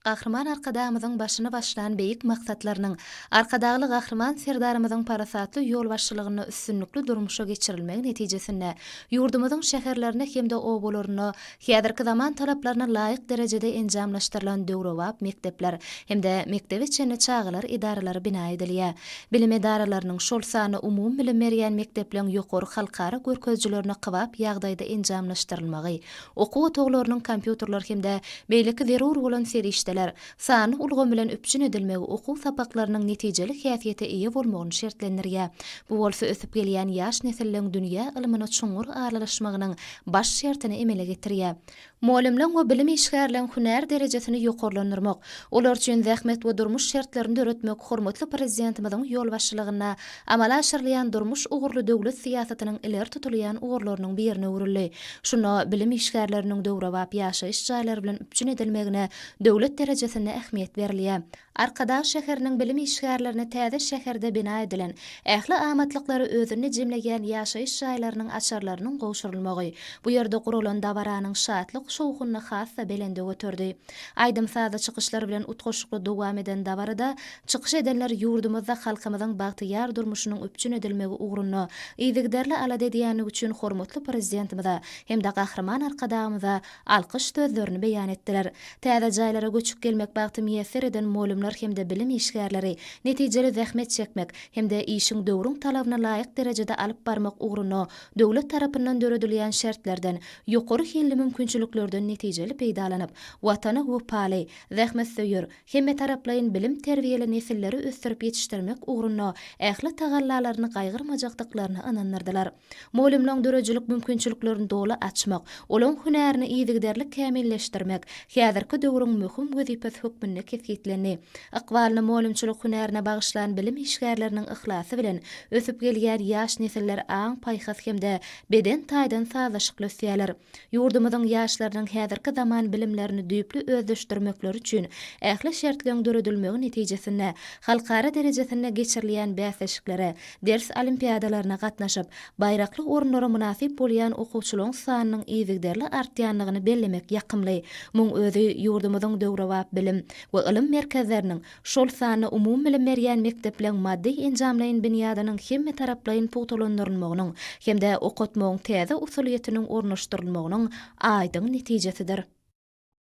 Gahrman arkadağımızın başını başlayan beyik maksatlarının, arkadağlı gahrman serdarımızın parasatlı yol başçılığını üstünlüklü durmuşa geçirilmek netijesinde yurdumuzun şehirlerine hemde obolarını, häzirki zaman talaplarına layık derecede enjamlaştırılan döwrewap mektepler hemde mektebi içinde çağılar idaraları bina edilýär. Bilim idaralarının şol sany umum bilim berýän mektepleň ýokary halkara görkezjilerini kybap ýagdaýda enjamlaşdyrylmagy, okuw otaglarynyň kompýuterler hemde beýleki zerur bolan serişdeler sany ulgam bilen öpçün edilmegi okuw sapaklarynyň netijeli häsiýete eýe bolmagyny şertlendirýär. Bu bolsa ösüp gelýän ýaş nesilleň dünýä ilmine çuňur aralaşmagynyň baş şertini emele getirýär. Muallimler we bilim işgärlerini hünär derejesini ýokarlandyrmak, olar üçin zähmet we durmuş şertlerini öğretmek hormatly prezidentimiziň ýol başçylygyna amala aşyrylýan durmuş ugurly döwlet siýasatynyň ileri tutulýan ugurlarynyň birine urilýar. Şuna bilim işgärleriniň döwrewap ýaşaýyş jaýlary bilen üpçün edilmegine döwlet derejesinde ähmiýet berilýär. Arkadaş şäheriniň bilim işgärlerini täze şäherde bina edilen, ähli amatlykları özüni jemleýän ýaşaýyş jaýlarynyň açarlarynyň gowşurylmagy, bu ýerde gurulan dabaranyň şatlyk şowguny hassa belende götürdi. Aýdym saza çykyşlar bilen utgoşukly dowam eden dabarada çykyş edenler ýurdumyzda halkymyzyň bagtyýar durmuşynyň öpçün edilmegi ugrunda ýygyderli alada edýäni üçin hormatly prezidentimize hem de gahrman arkadağymyza alkyş sözlerini beýan etdiler. Täze jaýlara göçüp gelmek bagty müýesser eden muallimler hem de bilim işgärleri netijeli zähmet çekmek hem de işiň döwrüň talabyna laýyk derejede alyp barmak ugrunda döwlet tarapyndan döredilýän şertlerden ýokary hilli mümkinçiliklerden netijeli peýdalanyp watany we paly, zähmet söýür, hemme taraplaryň bilim terbiýeli nesilleri ösdürip ýetişdirmek ugrunda ähli tagallalaryny gaýgyrmajakdyklaryny anandyrdylar. Muallimlaryň dörejilik mümkinçiliklerini doly açmak, olaň hünärini ýygyderli kämilleşdirmek häzirki döwrüň möhüm wezipesi hökmünde kesgitlenýär. Aqwalyny muallimçilik hünärine bagyşlanan bilim işgärleriniň ihlasy bilen ösüp gelýän ýaş nesiller aň paýhas hemde beden taýdan sazaşykly ösýärler. Ýurdumyzyň ýaşlarynyň häzirki zaman bilimlerini düýpli özleşdirmekleri üçin ähli şertleň döredilmegi netijesinde halkara derejesinde geçirilýän bäsleşiklere, ders olimpiadalaryna gatnaşyp, baýrakly orunlara munasip bolýan okuwçylaryň sanynyň ýygyderli artýanlygyny bellemek ýakymly. Muň özü ýurdumyzyň döwrewap bilim we ilim merkezleriniň şol sany umum bilim berýän mektepleň maddi enjamlaýyn binýadynyň hemme taraplaryň puwtalandyrylmagynyň hem de okutmagyň täze usuliýetiniň ornaşdyrylmagynyň aýdyň netijesidir.